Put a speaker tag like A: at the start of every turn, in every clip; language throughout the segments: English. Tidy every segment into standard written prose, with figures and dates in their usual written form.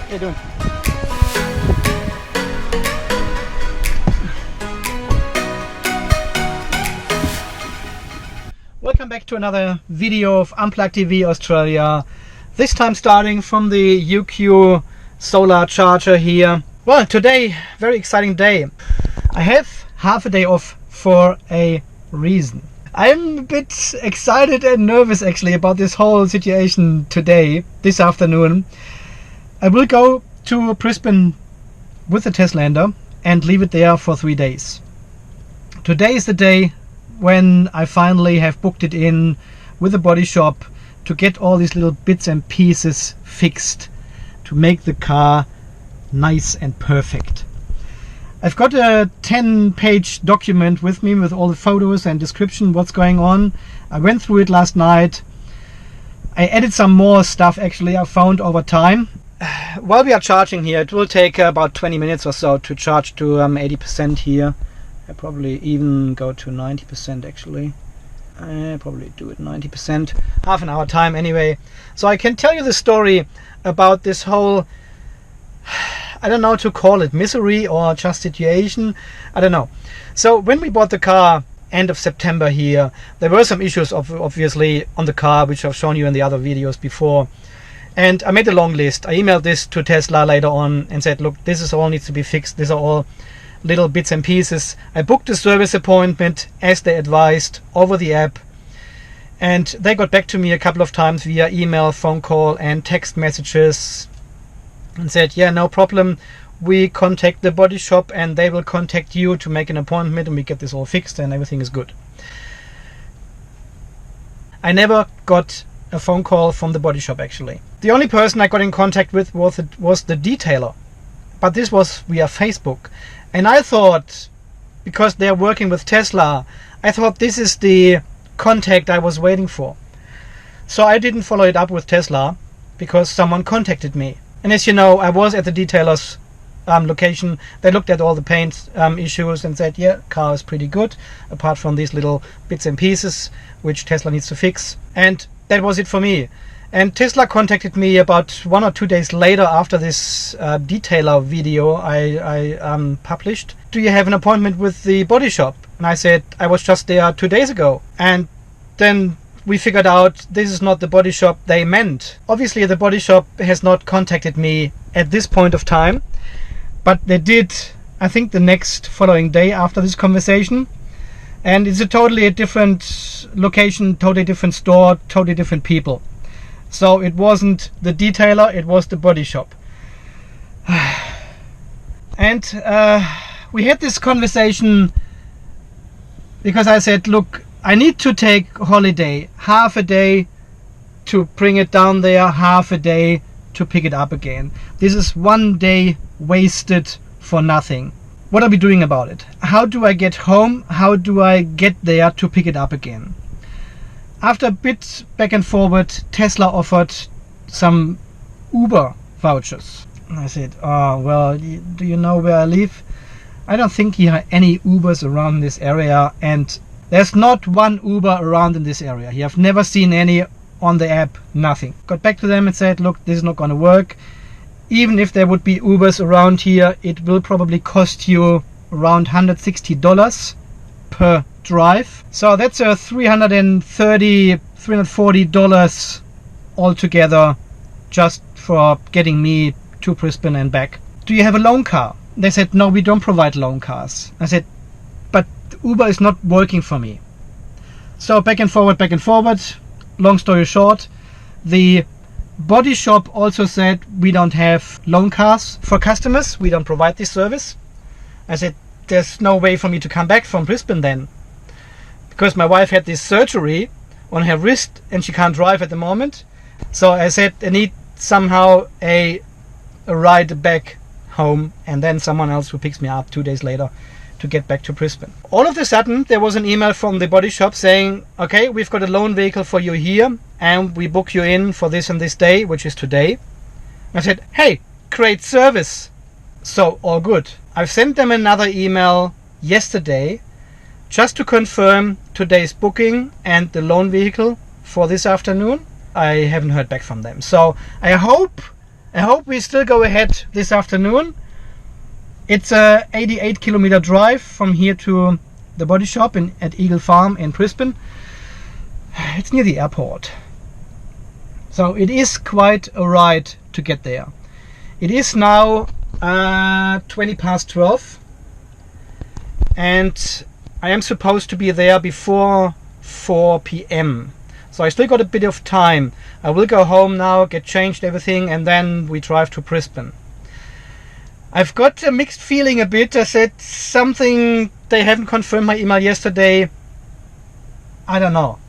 A: How you doing? Welcome back to another video of Unplugged TV Australia. This time starting from the UQ solar charger here. Well, today, very exciting day. I have half a day off for a reason. I'm a bit excited and nervous actually about this whole situation today, this afternoon. I will go to Brisbane with the Teslander and leave it there for 3 days. Today is the day when I finally have booked it in with the body shop to get all these little bits and pieces fixed to make the car nice and perfect. I've got a 10-page document with me with all the photos and description what's going on. I went through it last night. I added some more stuff actually I found over time. While we are charging here, it will take about 20 minutes or so to charge to 80% here. I probably even go to 90% actually. I probably do it 90%, half an hour time anyway. So I can tell you the story about this whole, I don't know what to call it, misery or just situation, I don't know. So when we bought the car end of September here, there were some issues obviously on the car, which I've shown you in the other videos before. And I made a long list. I emailed this to Tesla later on and said, look, this is all needs to be fixed. These are all little bits and pieces. I booked a service appointment as they advised over the app. And they got back to me a couple of times via email, phone call and text messages and said, yeah, no problem. We contact the body shop and they will contact you to make an appointment and we get this all fixed and everything is good. I never got a phone call from the body shop actually. The only person I got in contact with was the detailer, but this was via Facebook. And I thought, because they're working with Tesla, I thought this is the contact I was waiting for. So I didn't follow it up with Tesla because someone contacted me. And as you know, I was at the detailer's location. They looked at all the paint issues and said, yeah, car is pretty good, apart from these little bits and pieces which Tesla needs to fix. And that was it for me. And Tesla contacted me about 1 or 2 days later after this detailer video I published. Do you have an appointment with the body shop? And I said, I was just there 2 days ago. And then we figured out this is not the body shop they meant. Obviously the body shop has not contacted me at this point of time, but they did, I think, the next following day after this conversation. And it's a totally different location, totally different store, totally different people. So it wasn't the detailer, it was the body shop. And we had this conversation because I said, look, I need to take a holiday, half a day to bring it down there, half a day to pick it up again. This is 1 day wasted for nothing. What are we doing about it? How do I get home? How do I get there to pick it up again? After a bit back and forward, Tesla offered some Uber vouchers. And I said, oh, well, do you know where I live? I don't think here are any Ubers around this area, and there's not one Uber around in this area. You have never seen any on the app, nothing. Got back to them and said, look, this is not going to work. Even if there would be Ubers around here, it will probably cost you around $160 per drive. So that's a $330, $340 altogether just for getting me to Brisbane and back. Do you have a loan car? They said, no, we don't provide loan cars. I said, but Uber is not working for me. So back and forward. Long story short, the body shop also said, we don't have loan cars for customers. We don't provide this service. I said, there's no way for me to come back from Brisbane then, because my wife had this surgery on her wrist and she can't drive at the moment. So I said, I need somehow a ride back home and then someone else who picks me up 2 days later to get back to Brisbane. All of a sudden there was an email from the body shop saying, okay, we've got a loan vehicle for you here and we book you in for this and this day, which is today. I said, hey, great service. So all good. I've sent them another email yesterday just to confirm today's booking and the loan vehicle for this afternoon. I haven't heard back from them. So I hope I hope we still go ahead this afternoon. It's a 88-kilometer drive from here to the body shop at Eagle Farm in Brisbane. It's near the airport, so it is quite a ride to get there. It is now 20 past 12, and I am supposed to be there before 4 p.m. So I still got a bit of time. I will go home now, get changed everything, and then we drive to Brisbane. I've got a mixed feeling a bit. I said something, they haven't confirmed my email yesterday. I don't know.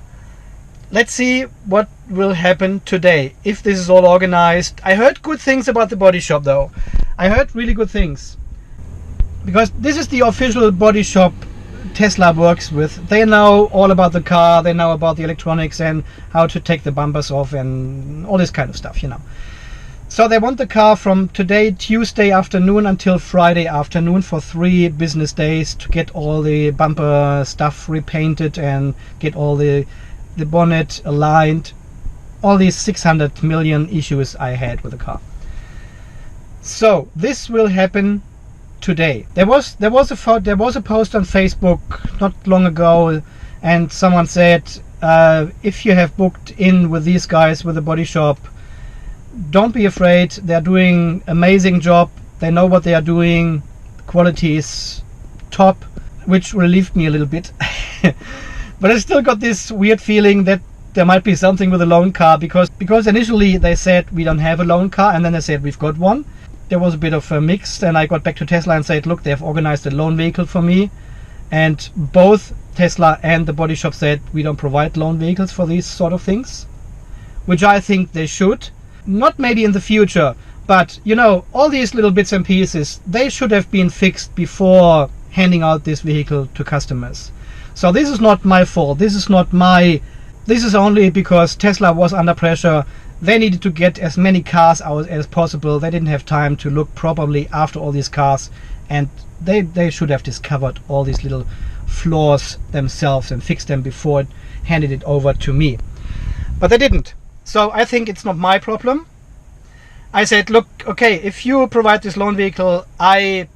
A: Let's see what will happen today, if this is all organized. I heard good things about the body shop though. I heard really good things. Because this is the official body shop Tesla works with. They know all about the car, they know about the electronics and how to take the bumpers off and all this kind of stuff, you know. So they want the car from today, Tuesday afternoon, until Friday afternoon for 3 business days to get all the bumper stuff repainted and get all the bonnet aligned. All these 600 million issues I had with the car. So this will happen today. There was a post on Facebook not long ago, and someone said if you have booked in with these guys with the body shop, don't be afraid. They're doing amazing job. They know what they are doing. Quality is top, which relieved me a little bit. But I still got this weird feeling that there might be something with a loan car, because initially they said we don't have a loan car, and then they said we've got one. There was a bit of a mix, and I got back to Tesla and said, look, they have organized a loan vehicle for me, and both Tesla and the body shop said we don't provide loan vehicles for these sort of things, which I think they should. Not maybe in the future, but you know, all these little bits and pieces, they should have been fixed before handing out this vehicle to customers. So this is not my fault. This is only because Tesla was under pressure. They needed to get as many cars out as possible. They didn't have time to look properly after all these cars, and they should have discovered all these little flaws themselves and fixed them before handed it over to me. But they didn't. So I think it's not my problem. I said, look, okay, if you provide this loan vehicle, I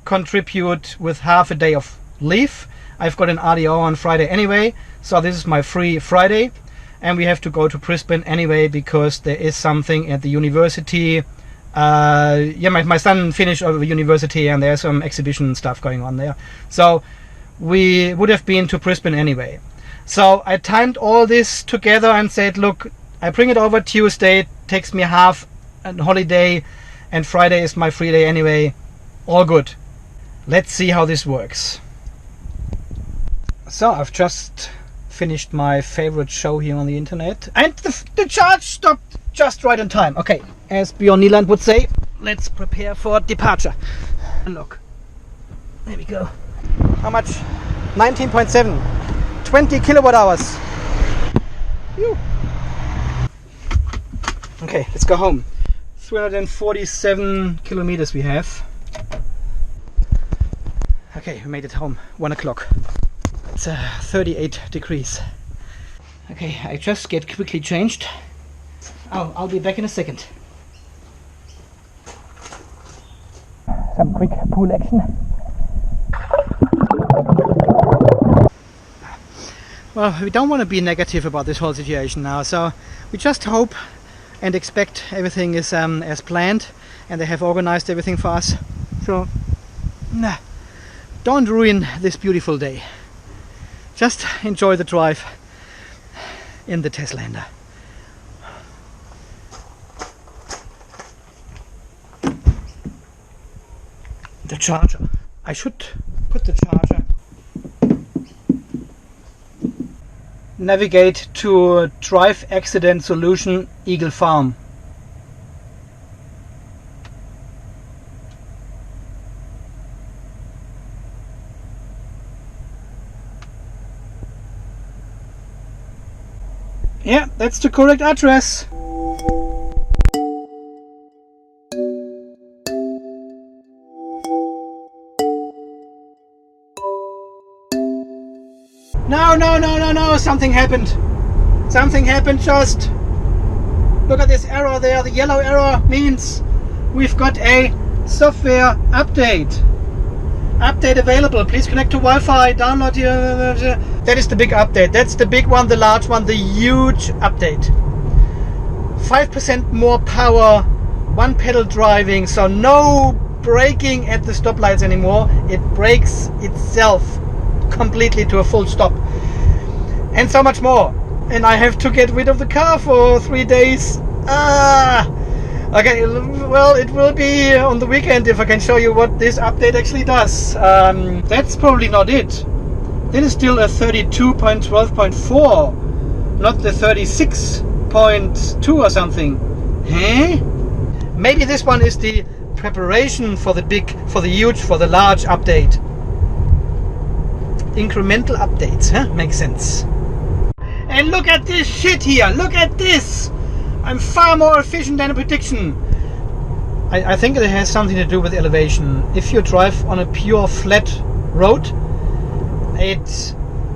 A: contribute with half a day of leave. I've got an RDO on Friday anyway, so this is my free Friday. And we have to go to Brisbane anyway because there is something at the university. My son finished over university and there's some exhibition stuff going on there. So we would have been to Brisbane anyway. So I timed all this together and said, look, I bring it over Tuesday, it takes me half a holiday, and Friday is my free day anyway. All good. Let's see how this works. So I've just finished my favorite show here on the internet, and the charge stopped just right on time. Okay, as Bjorn Nyland would say, let's prepare for departure. And look, there we go. How much? 19.7, 20 kilowatt hours. Phew. Okay, let's go home. 347 kilometers we have. Okay, we made it home. 1 o'clock. It's 38 degrees. Okay, I just get quickly changed. I'll be back in a second. Some quick pool action. Well, we don't want to be negative about this whole situation now, so we just hope and expect everything is as planned, and they have organized everything for us. So, don't ruin this beautiful day. Just enjoy the drive in the Teslander. The charger. I should put the charger. Navigate to Drive Accident Solution, Eagle Farm. Yeah, that's the correct address. No, something happened. Something happened just. Look at this arrow there. The yellow arrow means we've got a software update. Update available. Please connect to Wi-Fi. Download your... That is the big update. That's the big one, the large one, the huge update. 5% more power, one pedal driving, so no braking at the stoplights anymore. It brakes itself completely to a full stop. And so much more. And I have to get rid of the car for 3 days. Okay, well, it will be on the weekend if I can show you what this update actually does. That's probably not it. This is still a 32.12.4, not the 36.2 or something. Huh? Maybe this one is the preparation for the large update. Incremental updates, huh? Makes sense. And look at this shit here. Look at this. I'm far more efficient than a prediction. I think it has something to do with elevation. If you drive on a pure flat road,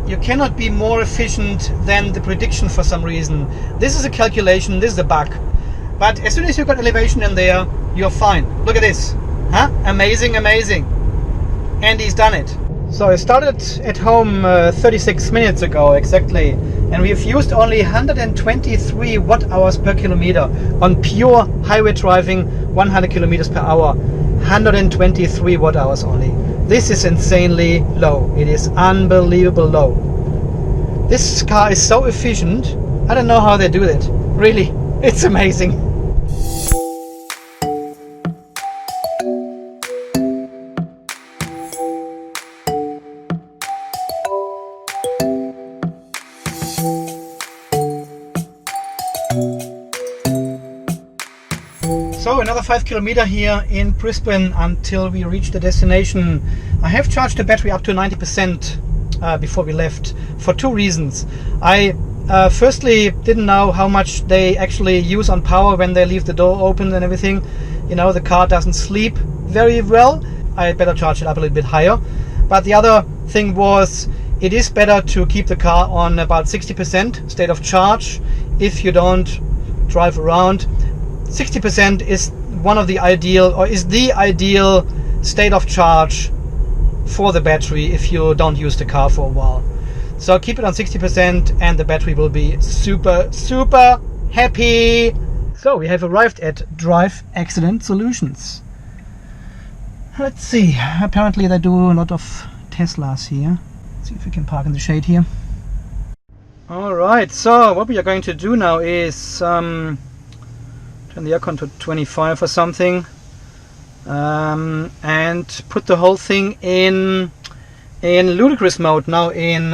A: you cannot be more efficient than the prediction for some reason. This is a calculation, this is a bug. But as soon as you've got elevation in there, you're fine. Look at this. Huh? Amazing, amazing. And he's done it. So I started at home 36 minutes ago exactly, and we've used only 123 watt-hours per kilometer on pure highway driving, 100 kilometers per hour. 123 watt-hours only. This is insanely low. It is unbelievable low. This car is so efficient. I don't know how they do that. Really, it's amazing. So another 5 kilometers here in Brisbane until we reach the destination. I have charged the battery up to 90% before we left for two reasons. I firstly didn't know how much they actually use on power when they leave the door open and everything. You know, the car doesn't sleep very well. I better charge it up a little bit higher. But the other thing was, it is better to keep the car on about 60% state of charge if you don't drive around. 60% is one of the ideal, or is the ideal state of charge for the battery if you don't use the car for a while. So keep it on 60% and the battery will be super, super happy. So we have arrived at Drive Accident Solutions. Let's see, apparently they do a lot of Teslas here. Let's see if we can park in the shade here. Alright, so what we are going to do now is turn the aircon to 25 or something, and put the whole thing in ludicrous mode now, in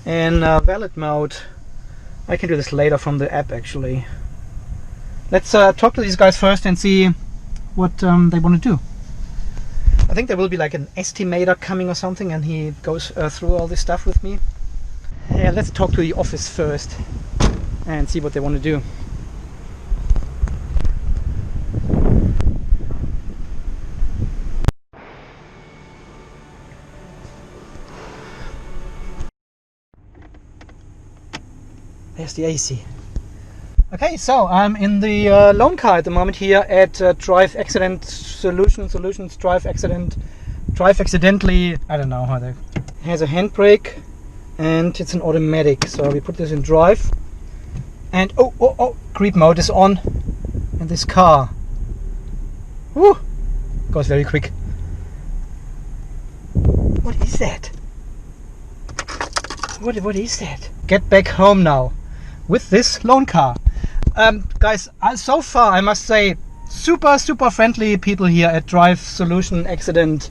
A: valid mode. I can do this later from the app actually. Let's talk to these guys first and see what they want to do. I think there will be like an estimator coming or something, and he goes through all this stuff with me. Yeah, let's talk to the office first and see what they want to do. There's the AC. Okay, so I'm in the loan car at the moment here at Drive Accident Solutions. Drive Accidentally, I don't know how they... It has a handbrake and it's an automatic. So we put this in drive and oh, creep mode is on in this car. Woo! Goes very quick. What is that? What is that? Get back home now with this loan car. Guys, so far I must say, super friendly people here at Drive Accident.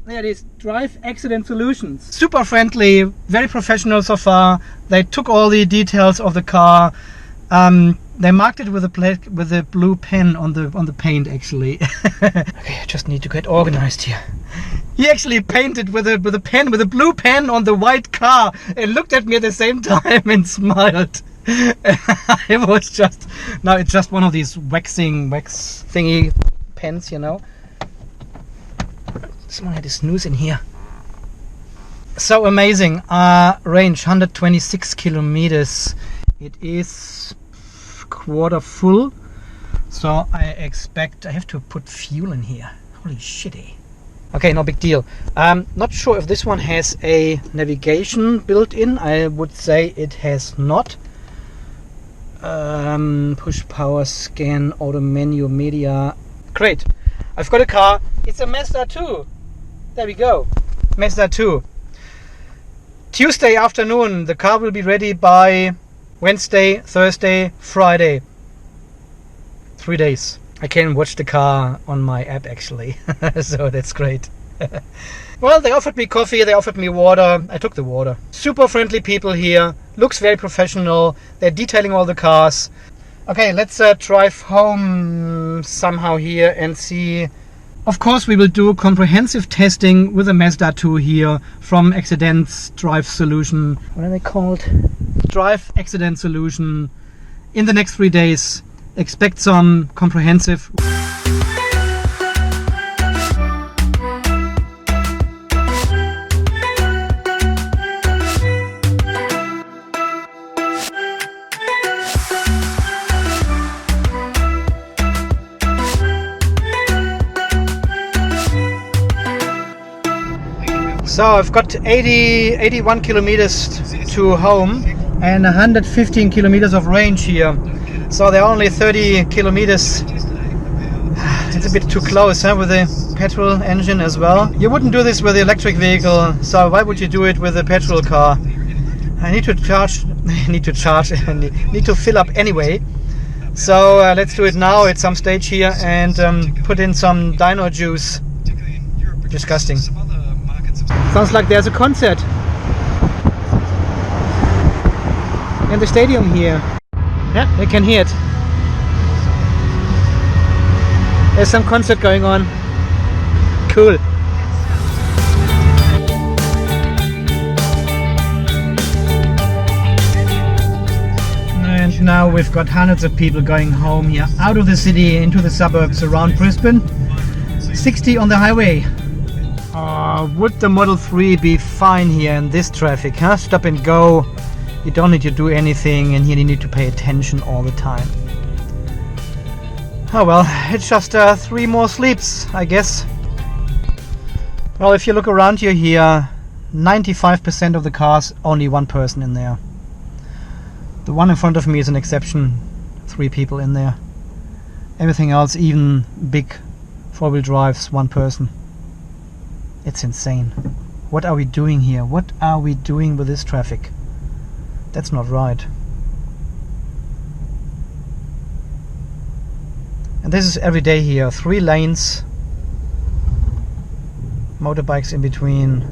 A: There it is, Drive Accident Solutions. Super friendly, very professional so far. They took all the details of the car. They marked it with a blue pen on the paint actually. Okay, I just need to get organized here. He actually painted with a blue pen on the white car and looked at me at the same time and smiled. It was just, no, it's just one of these wax thingy pens, you know. Someone had a snooze in here. So amazing. Range 126 kilometers. It is water full. So I expect I have to put fuel in here. Holy shitty. Okay, no big deal. Not sure if this one has a navigation built in. I would say it has not. Push power, scan, auto menu, media. Great. I've got a car. It's a Mazda 2. There we go. Mazda 2. Tuesday afternoon. The car will be ready by Wednesday, Thursday, Friday. 3 days. I can watch the car on my app actually. So that's great. Well, they offered me coffee, they offered me water. I took the water. Super friendly people here. Looks very professional. They're detailing all the cars. Okay, let's drive home somehow here and see. Of course, we will do comprehensive testing with a Mazda 2 here from Accidents Drive Solution. What are they called? Drive Accident Solution. In the next 3 days, expect some comprehensive. So I've got 81 kilometers to home and 115 kilometers of range here. So they're only 30 kilometers. It's a bit too close, huh, with the petrol engine as well. You wouldn't do this with the electric vehicle, so why would you do it with a petrol car? I need to charge, need to fill up anyway. So let's do it now at some stage here and put in some dino juice. Disgusting. Sounds like there's a concert in the stadium here. Yeah, they can hear it. There's some concert going on. Cool. And now we've got hundreds of people going home here, out of the city, into the suburbs around Brisbane. 60 on the highway. Would the Model 3 be fine here in this traffic, huh? Stop and go. You don't need to do anything, and here you need to pay attention all the time. Oh well, it's just 3 more sleeps, I guess. Well, if you look around you here, 95% of the cars, only one person in there. The one in front of me is an exception. 3 people in there. Everything else, even big 4-wheel drives, 1 person. It's insane. What are we doing here? What are we doing with this traffic? That's not right. And this is every day here. 3 lanes. Motorbikes in between.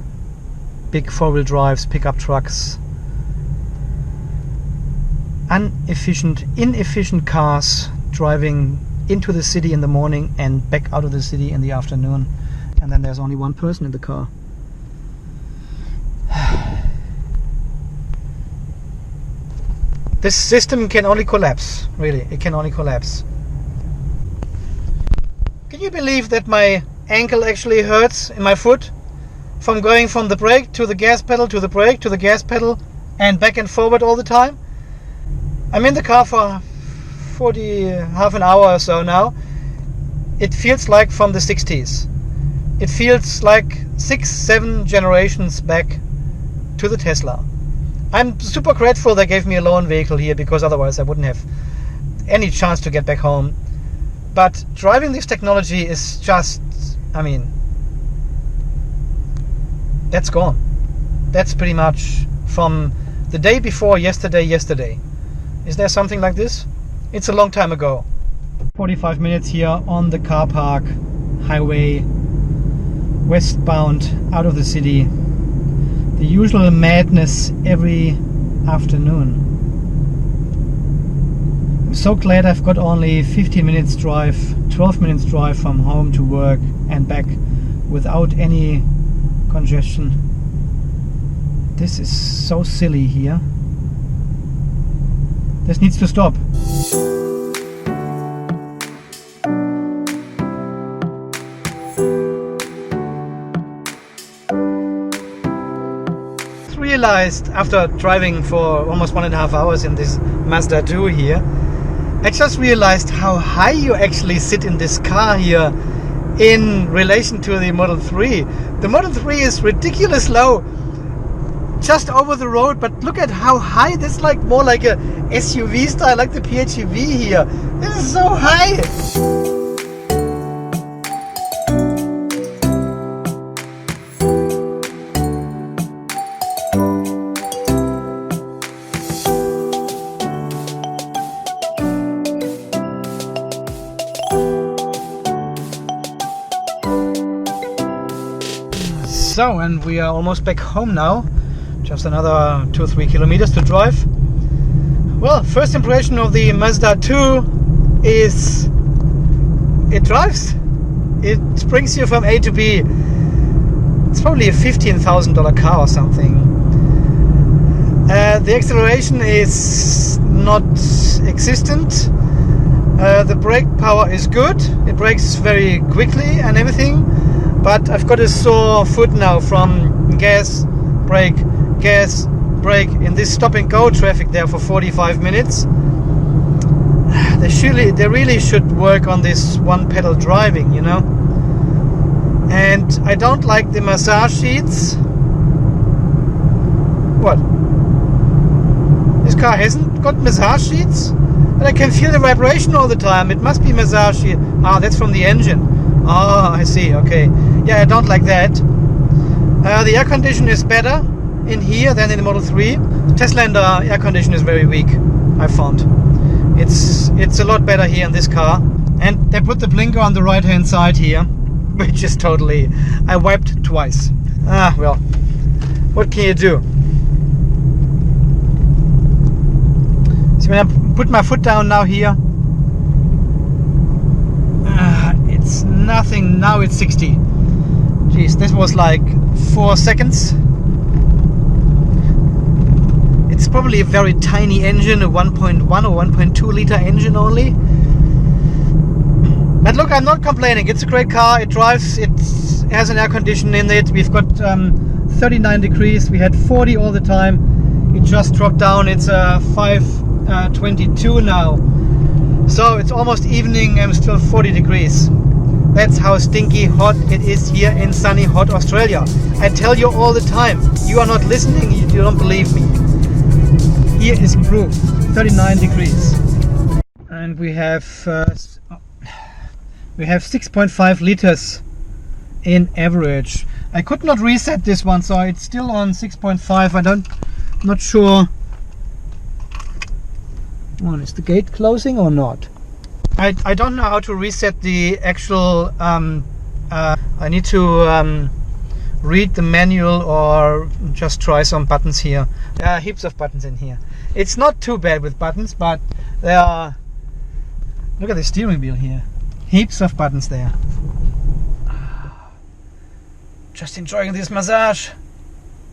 A: Big 4-wheel drives, pickup trucks. Inefficient cars driving into the city in the morning and back out of the city in the afternoon. And then there's only 1 person in the car. This system can only collapse, really. It can only collapse. Can you believe that my ankle actually hurts in my foot? From going from the brake to the gas pedal to the brake to the gas pedal and back and forward all the time? I'm in the car for half an hour or so now. It feels like from the 60s. It feels like 6-7 generations back to the Tesla. I'm super grateful they gave me a loan vehicle here, because otherwise I wouldn't have any chance to get back home. But driving this technology is just, I mean, that's gone. That's pretty much from the day before yesterday. Is there something like this? It's a long time ago. 45 minutes here on the car park highway, westbound out of the city. The usual madness every afternoon. I'm so glad I've got only 15 minutes drive, 12 minutes drive from home to work and back without any congestion. This is so silly here. This needs to stop. Realized after driving for almost 1.5 hours in this Mazda 2 here I just realized how high you actually sit in this car here in relation to the Model 3. The Model 3 is ridiculous low, just over the road, but look at how high. This is like more like a SUV style, like the PHEV here. This is so high. So, and we are almost back home now. Just another 2-3 kilometers to drive. Well, first impression of the Mazda 2 is it drives. It brings you from A to B. It's probably a $15,000 car or something. The acceleration is not existent. The brake power is good. It brakes very quickly and everything. But I've got a sore foot now from gas, brake in this stop and go traffic there for 45 minutes. They really should work on this one pedal driving, you know. And I don't like the massage seats. What? This car hasn't got massage seats? But I can feel the vibration all the time. It must be massage seat. Ah, that's from the engine. Ah, I see, okay. Yeah, I don't like that. The air condition is better in here than in the Model 3. The Teslander air condition is very weak, I found. It's a lot better here in this car. And they put the blinker on the right hand side here, which is totally... I wiped twice. Ah, well, what can you do? See, when I put my foot down now here, it's nothing. Now it's 60. Jeez, this was like 4 seconds. It's probably a very tiny engine, a 1.1 or 1.2 liter engine only. But look, I'm not complaining. It's a great car. It drives. It has an air conditioner in it. We've got 39 degrees. We had 40 all the time. It just dropped down. It's 5:22 now. So it's almost evening and still 40 degrees. That's how stinky hot it is here in sunny hot Australia. I tell you all the time. You are not listening. You don't believe me. Here is proof. 39 degrees. And we have 6.5 liters in average. I could not reset this one, so it's still on 6.5. I'm not sure. Well, is the gate closing or not? I don't know how to reset the actual... I need to read the manual or just try some buttons here. There are heaps of buttons in here. It's not too bad with buttons, but there are... Look at the steering wheel here. Heaps of buttons there. Just enjoying this massage.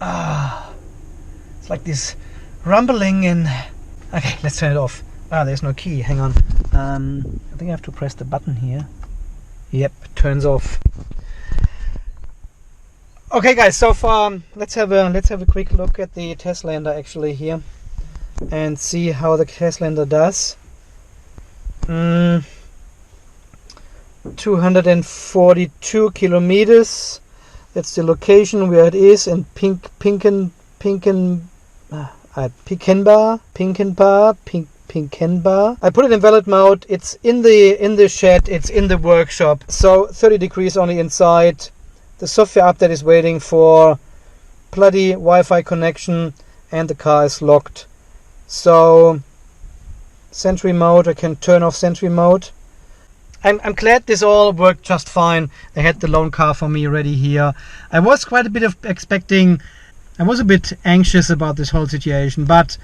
A: It's like this rumbling in... Okay, let's turn it off. There's no key. Hang on. I think I have to press the button here. Yep, it turns off. Okay, guys. So far, let's have a quick look at the Teslander actually here, and see how the Teslander does. 242 kilometers. That's the location where it is in Pinkenba. I put it in valid mode. It's in the shed. It's in the workshop. So 30 degrees only inside. The software update is waiting for bloody Wi-Fi connection, and the car is locked. So Sentry mode. I can turn off Sentry mode. I'm glad this all worked just fine. They had the loan car for me ready here. I was quite a bit of expecting. I was a bit anxious about this whole situation, but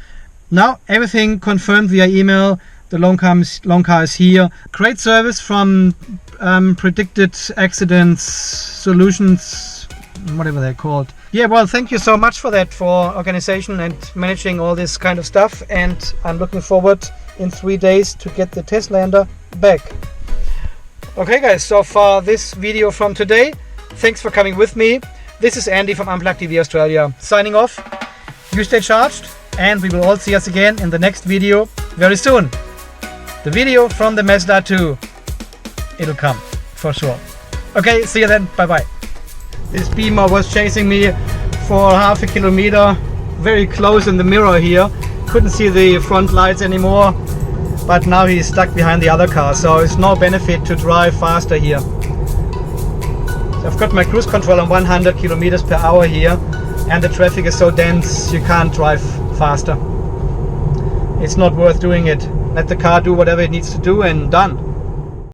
A: now everything confirmed via email. The loan car is here. Great service from Predicted Accidents Solutions, whatever they're called. Yeah, well, thank you so much for that, for organization and managing all this kind of stuff. And I'm looking forward in 3 days to get the Teslander back. Okay, guys, so far this video from today. Thanks for coming with me. This is Andy from Unplugged TV Australia, signing off. You stay charged, and we will all see us again in the next video very soon. the video from the Mazda 2, it'll come for sure. Okay, see you then. Bye bye. This Beamer was chasing me for half a kilometer, very close in the mirror here. Couldn't see the front lights anymore, but now he's stuck behind the other car, so it's no benefit to drive faster here. So I've got my cruise control on 100 kilometers per hour here, and the traffic is so dense you can't drive faster. It's not worth doing it. Let the car do whatever it needs to do and done.